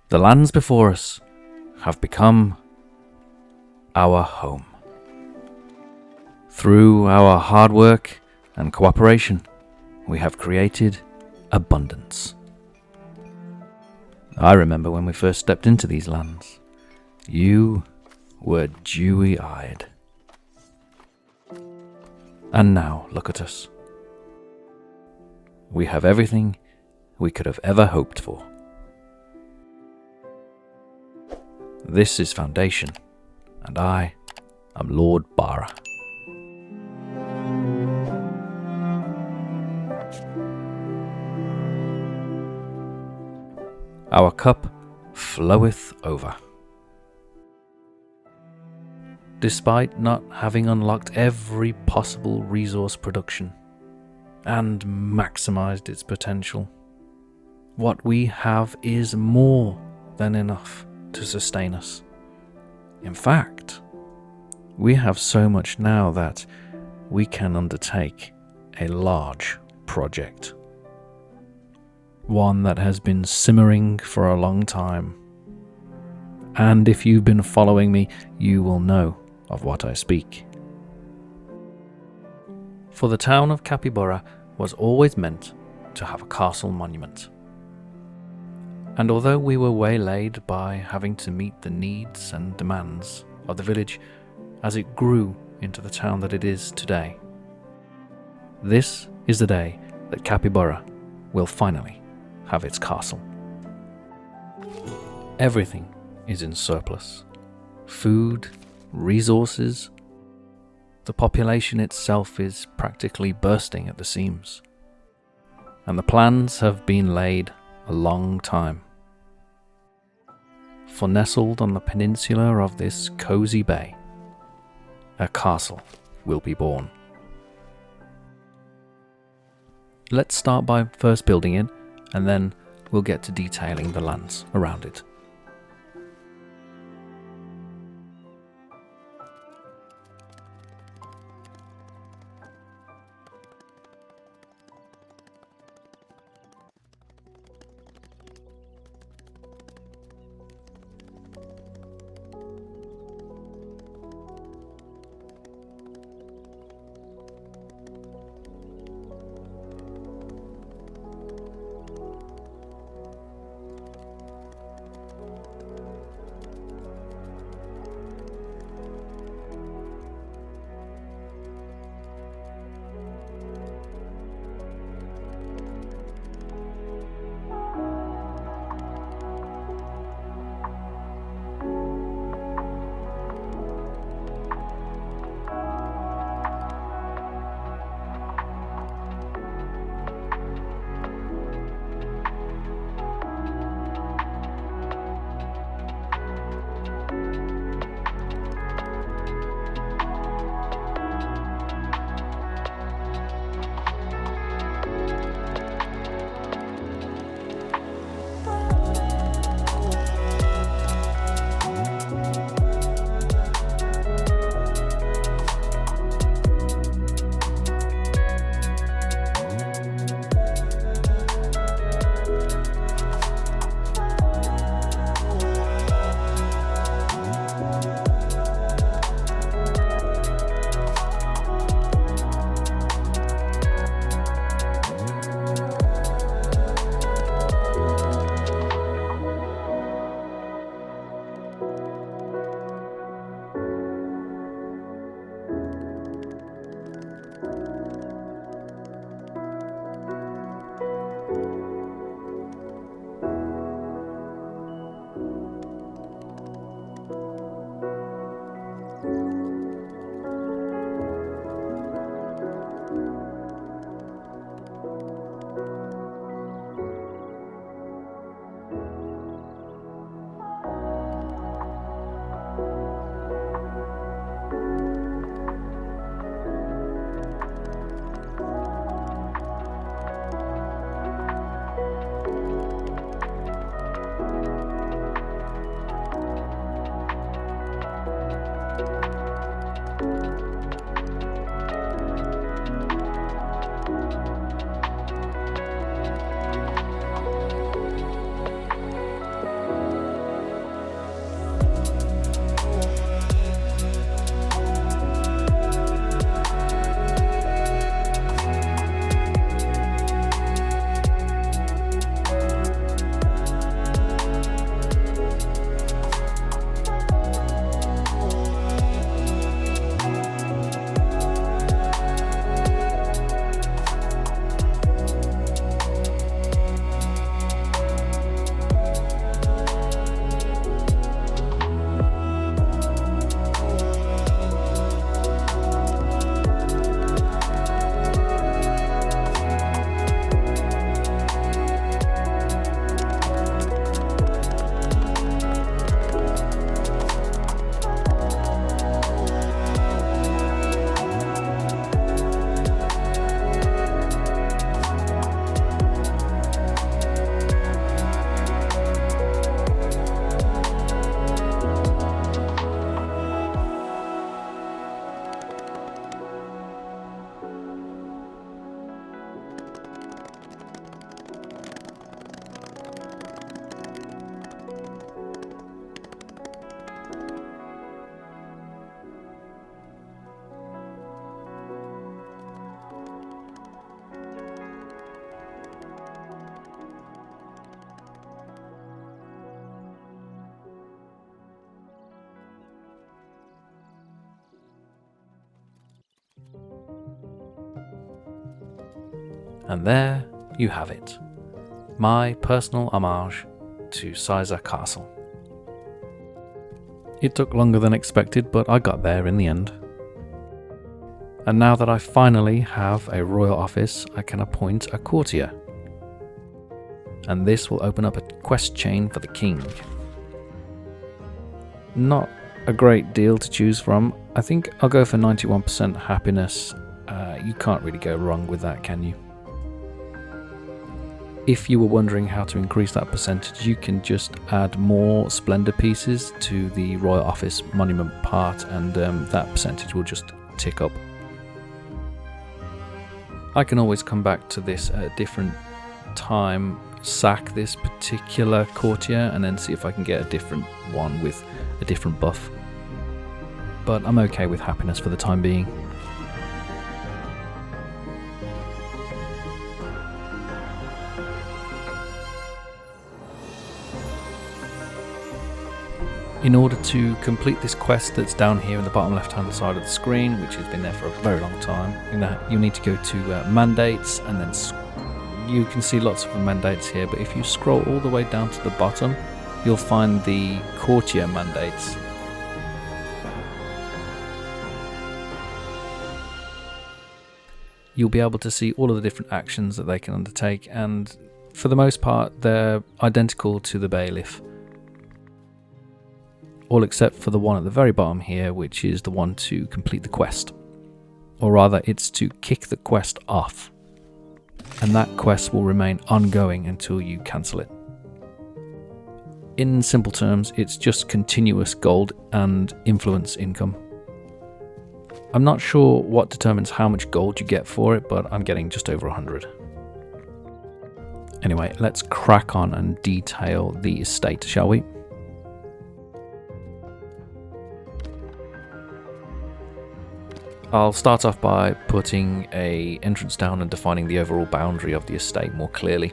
The lands before us have become our home. Through our hard work and cooperation, we have created abundance. I remember when we first stepped into these lands. You were dewy-eyed. And now look at us. We have everything we could have ever hoped for. This is Foundation, and I am Lord Bara. Our cup floweth over. Despite not having unlocked every possible resource production and maximized its potential, what we have is more than enough to sustain us. In fact, we have so much now that we can undertake a large project. One that has been simmering for a long time. And if you've been following me, you will know of what I speak. For the town of Cappyborough was always meant to have a castle monument. And although we were waylaid by having to meet the needs and demands of the village as it grew into the town that it is today, this is the day that Cappyborough will finally have its castle. Everything is in surplus. Food, resources. The population itself is practically bursting at the seams. And the plans have been laid a long time. For nestled on the peninsula of this cozy bay, a castle will be born. Let's start by first building it, and then we'll get to detailing the lands around it. And there you have it. My personal homage to Sizergh Castle. It took longer than expected, but I got there in the end. And now that I finally have a royal office, I can appoint a courtier. And this will open up a quest chain for the king. Not a great deal to choose from. I think I'll go for 91% happiness. You can't really go wrong with that, can you? If you were wondering how to increase that percentage, you can just add more splendor pieces to the royal office monument part, and that percentage will just tick up. I can always come back to this at a different time, sack this particular courtier, and then see if I can get a different one with a different buff. But I'm okay with happiness for the time being. In order to complete this quest that's down here in the bottom left hand side of the screen, which has been there for a very long time, you'll need to go to mandates, and then you can see lots of mandates here, but if you scroll all the way down to the bottom, you'll find the courtier mandates. You'll be able to see all of the different actions that they can undertake, and for the most part they're identical to the bailiff. All except for the one at the very bottom here, which is the one to complete the quest. Or rather, it's to kick the quest off. And that quest will remain ongoing until you cancel it. In simple terms, it's just continuous gold and influence income. I'm not sure what determines how much gold you get for it, but I'm getting just over 100. Anyway, let's crack on and detail the estate, shall we? I'll start off by putting an entrance down and defining the overall boundary of the estate more clearly.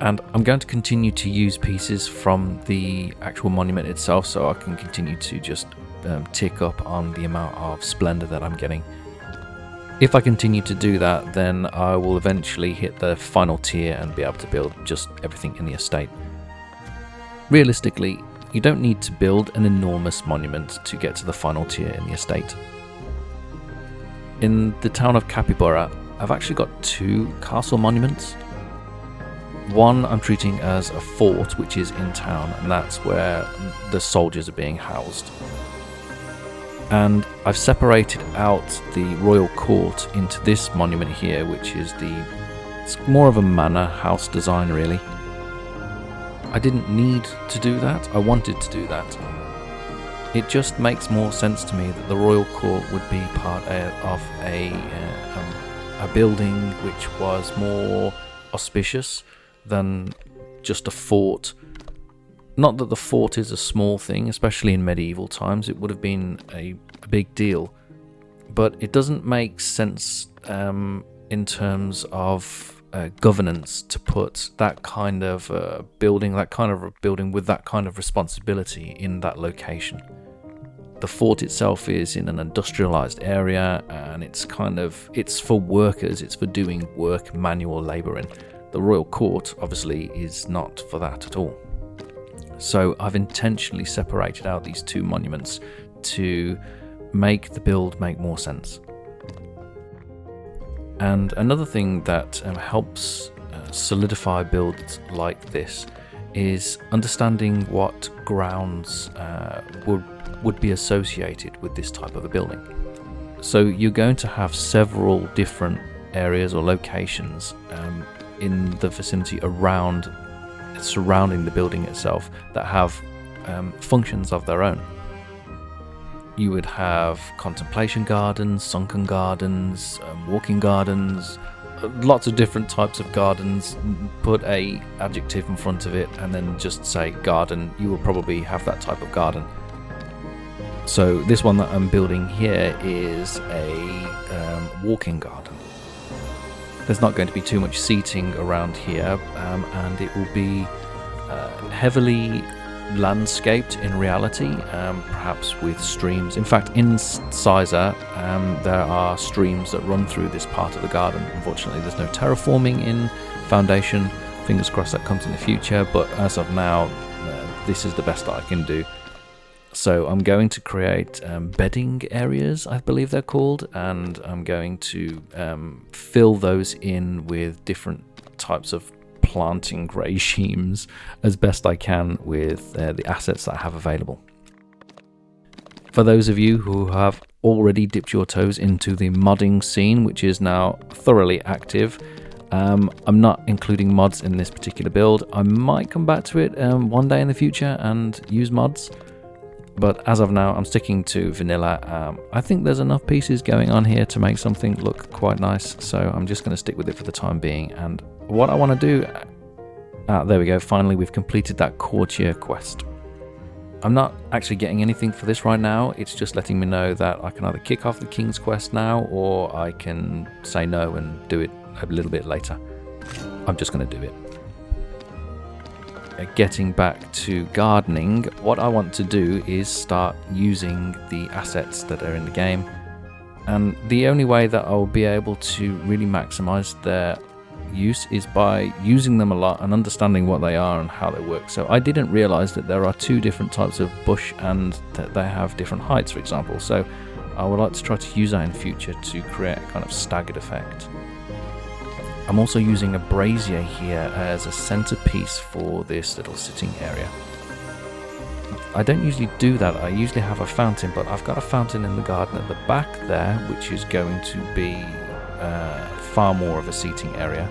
And I'm going to continue to use pieces from the actual monument itself, so I can continue to just tick up on the amount of splendor that I'm getting. If I continue to do that, then I will eventually hit the final tier and be able to build just everything in the estate. Realistically, you don't need to build an enormous monument to get to the final tier in the estate. In the town of Cappyborough, I've actually got 2 castle monuments. One I'm treating as a fort, which is in town, and that's where the soldiers are being housed. And I've separated out the royal court into this monument here, which is it's more of a manor house design really. I didn't need to do that, I wanted to do that. It just makes more sense to me that the royal court would be part of a building which was more auspicious than just a fort. Not that the fort is a small thing, especially in medieval times, it would have been a big deal. But it doesn't make sense in terms of governance to put that kind of building with that kind of responsibility in that location. The fort itself is in an industrialized area, and it's for workers, it's for doing work, manual laboring. The royal court obviously is not for that at all. So I've intentionally separated out these 2 monuments to make the build make more sense. And another thing that helps solidify builds like this is understanding what grounds would be associated with this type of a building. So you're going to have several different areas or locations in the vicinity surrounding the building itself that have functions of their own. You would have contemplation gardens, sunken gardens, walking gardens, lots of different types of gardens. Put a adjective in front of it and then just say garden. You will probably have that type of garden. So this one that I'm building here is a walking garden. There's not going to be too much seating around here, and it will be heavily landscaped in reality, perhaps with streams. In fact, in Sizergh, there are streams that run through this part of the garden. Unfortunately, there's no terraforming in Foundation. Fingers crossed that comes in the future, but as of now, this is the best that I can do. So I'm going to create bedding areas, I believe they're called, and I'm going to fill those in with different types of planting regimes as best I can with the assets that I have available. For those of you who have already dipped your toes into the modding scene, which is now thoroughly active, I'm not including mods in this particular build. I might come back to it one day in the future and use mods, but as of now I'm sticking to vanilla. I think there's enough pieces going on here to make something look quite nice, so I'm just going to stick with it for the time being. And what I want to do, there we go, finally we've completed that courtier quest. I'm not actually getting anything for this right now, it's just letting me know that I can either kick off the king's quest now, or I can say no and do it a little bit later. I'm just going to do it. Getting back to gardening, what I want to do is start using the assets that are in the game, and the only way that I'll be able to really maximize their use is by using them a lot and understanding what they are and how they work. So I didn't realize that there are two different types of bush and that they have different heights, for example, so I would like to try to use that in future to create a kind of staggered effect. I'm also using a brazier here as a centerpiece for this little sitting area. I don't usually do that, I usually have a fountain, but I've got a fountain in the garden at the back there, which is going to be far more of a seating area.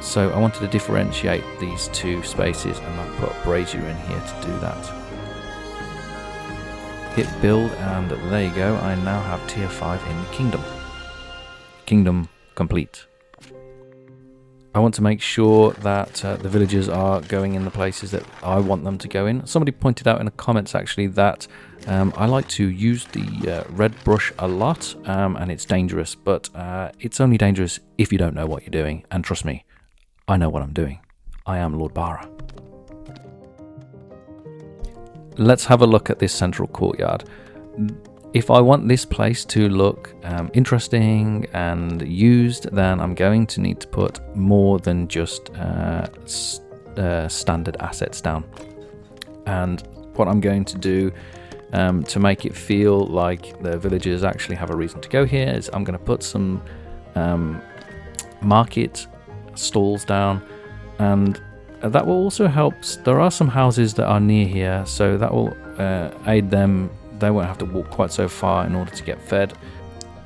So I wanted to differentiate these two spaces, and I put a brazier in here to do that. Hit build, and there you go, I now have tier 5 in the kingdom. Kingdom complete. I want to make sure that the villagers are going in the places that I want them to go in. Somebody pointed out in the comments actually that I like to use the red brush a lot, and it's dangerous, but it's only dangerous if you don't know what you're doing, and trust me, I know what I'm doing. I am Lord Bara. Let's have a look at this central courtyard. If I want this place to look interesting and used, then I'm going to need to put more than just standard assets down. And what I'm going to do to make it feel like the villagers actually have a reason to go here is I'm going to put some market stalls down, and that will also help. There are some houses that are near here, so that will aid them. They won't have to walk quite so far in order to get fed.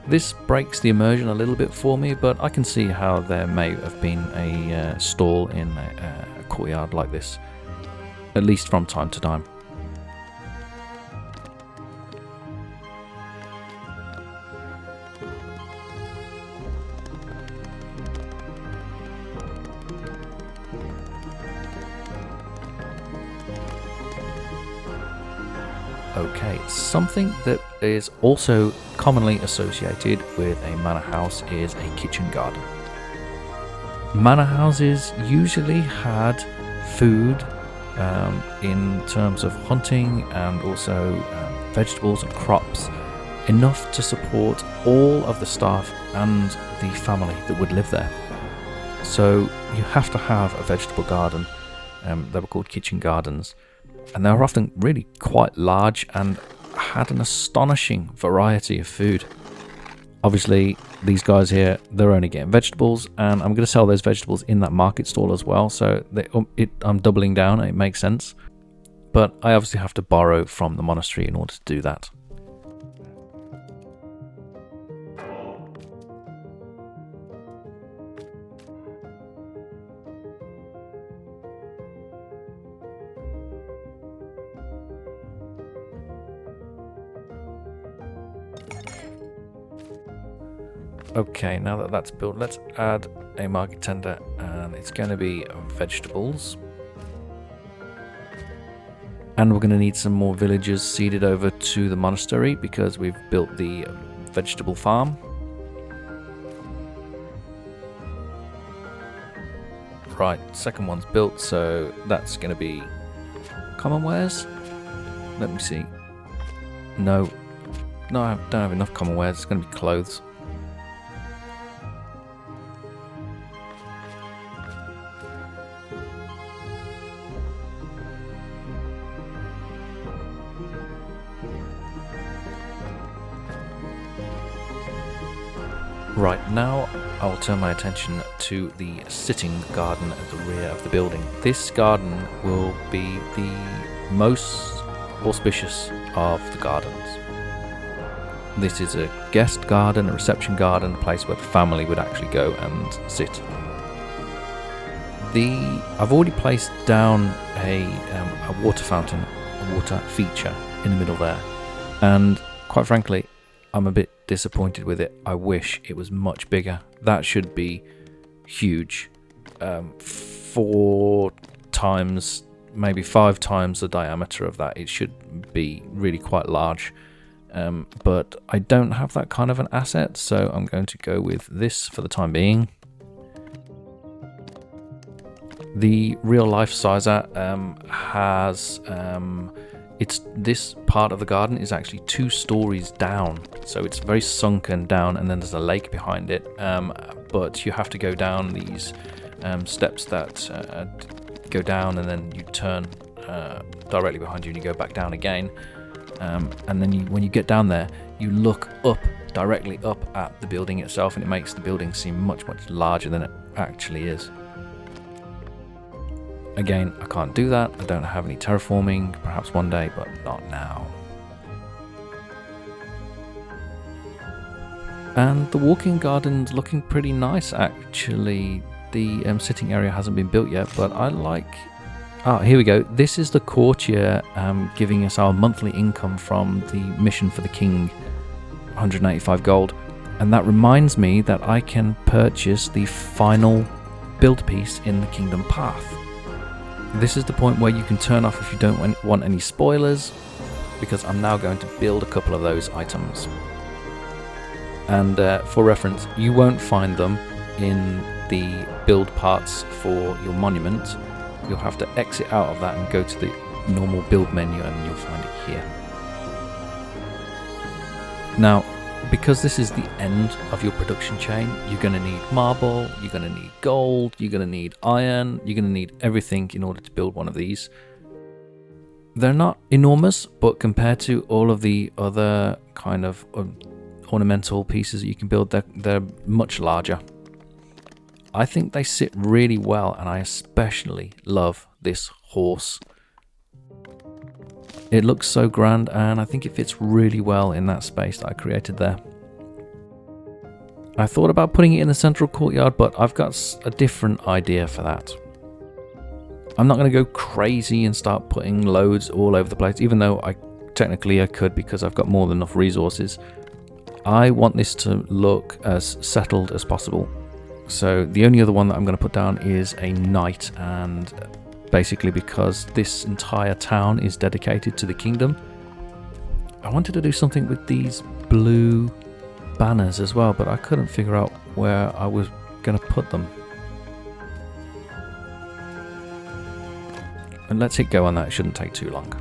This breaks the immersion a little bit for me, but I can see how there may have been a stall in a courtyard like this, at least from time to time. Okay, something that is also commonly associated with a manor house is a kitchen garden. Manor houses usually had food in terms of hunting and also vegetables and crops, enough to support all of the staff and the family that would live there. So you have to have a vegetable garden. They were called kitchen gardens. And they were often really quite large and had an astonishing variety of food. Obviously, these guys here, they're only getting vegetables, and I'm going to sell those vegetables in that market stall as well, so I'm doubling down, it makes sense. But I obviously have to borrow from the monastery in order to do that. Okay, now that that's built, let's add a market tender, and it's going to be vegetables. And we're going to need some more villagers seeded over to the monastery because we've built the vegetable farm. Right, second one's built, so that's going to be common wares? Let me see. No, I don't have enough common wares. It's going to be clothes. Right, now I'll turn my attention to the sitting garden at the rear of the building. This garden will be the most auspicious of the gardens. This is a guest garden, a reception garden, a place where the family would actually go and sit. I've already placed down a water fountain, a water feature in the middle there, and quite frankly, I'm a bit disappointed with it. I wish it was much bigger. That should be huge. 4 times, maybe 5 times the diameter of that. It should be really quite large. But I don't have that kind of an asset, so I'm going to go with this for the time being. The real life Sizergh has this part of the garden is actually 2 stories down, so it's very sunken down, and then there's a lake behind it. But you have to go down these steps that go down, and then you turn directly behind you, and you go back down again. And then when you get down there, you look up, directly up at the building itself, and it makes the building seem much, much larger than it actually is. Again, I can't do that. I don't have any terraforming, perhaps one day, but not now. And the walking garden's looking pretty nice, actually. The sitting area hasn't been built yet, but I like... here we go. This is the courtier giving us our monthly income from the mission for the king, 185 gold. And that reminds me that I can purchase the final build piece in the kingdom path. This is the point where you can turn off if you don't want any spoilers, because I'm now going to build a couple of those items. And for reference, you won't find them in the build parts for your monument. You'll have to exit out of that and go to the normal build menu, and you'll find it here. Now, because this is the end of your production chain, you're going to need marble, you're going to need gold, you're going to need iron, you're going to need everything in order to build one of these. They're not enormous, but compared to all of the other kind of ornamental pieces that you can build, they're much larger. I think they sit really well, and I especially love this horse. It looks so grand, and I think it fits really well in that space that I created there. I thought about putting it in the central courtyard, but I've got a different idea for that. I'm not going to go crazy and start putting loads all over the place, even though I could, because I've got more than enough resources. I want this to look as settled as possible. So the only other one that I'm going to put down is a knight, and basically because this entire town is dedicated to the kingdom, I wanted to do something with these blue banners as well, but I couldn't figure out where I was going to put them. And let's hit go on that. It shouldn't take too long.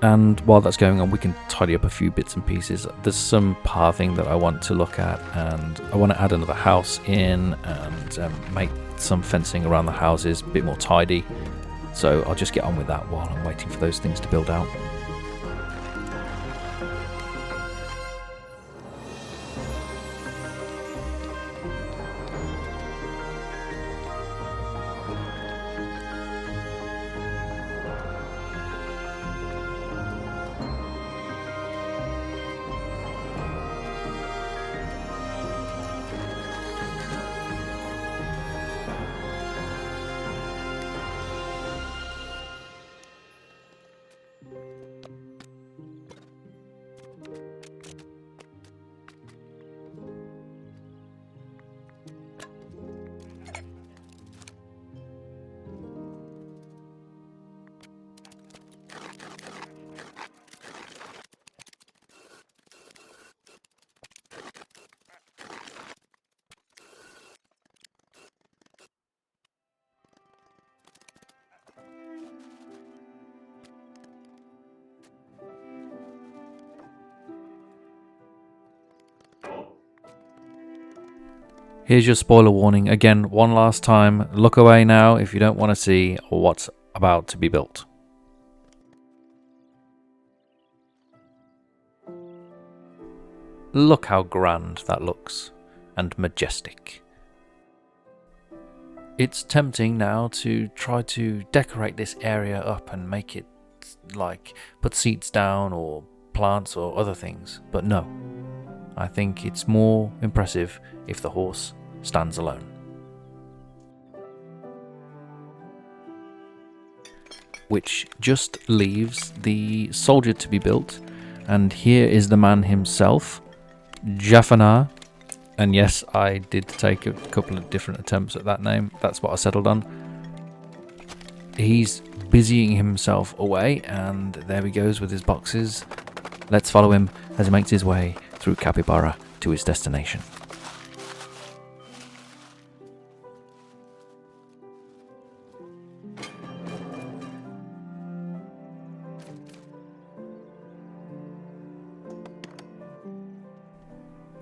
And while that's going on, we can tidy up a few bits and pieces. There's some pathing that I want to look at, and I want to add another house in and make some fencing around the houses a bit more tidy. So I'll just get on with that while I'm waiting for those things to build out. Here's your spoiler warning. Again, one last time. Look away now if you don't want to see what's about to be built. Look how grand that looks, and majestic. It's tempting now to try to decorate this area up and make it like put seats down or plants or other things, but no. I think it's more impressive if the horse stands alone. Which just leaves the soldier to be built, and here is the man himself, Jaffana. And yes, I did take a couple of different attempts at that name. That's what I settled on. He's busying himself away, and there he goes with his boxes. Let's follow him as he makes his way through Cappyborough to his destination.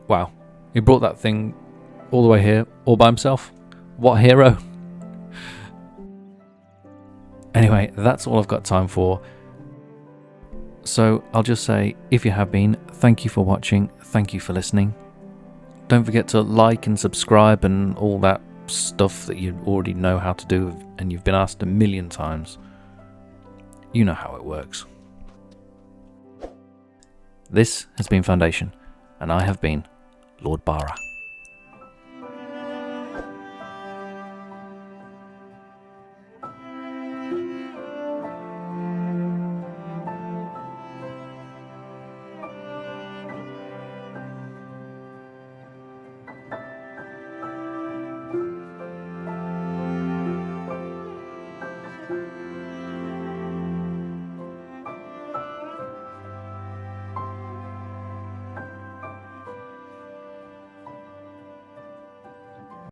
Wow, he brought that thing all the way here, all by himself. What a hero. Anyway, that's all I've got time for. So I'll just say, if you have been, thank you for watching, thank you for listening. Don't forget to like and subscribe and all that stuff that you already know how to do and you've been asked a million times. You know how it works. This has been Foundation, and I have been Lord Bara.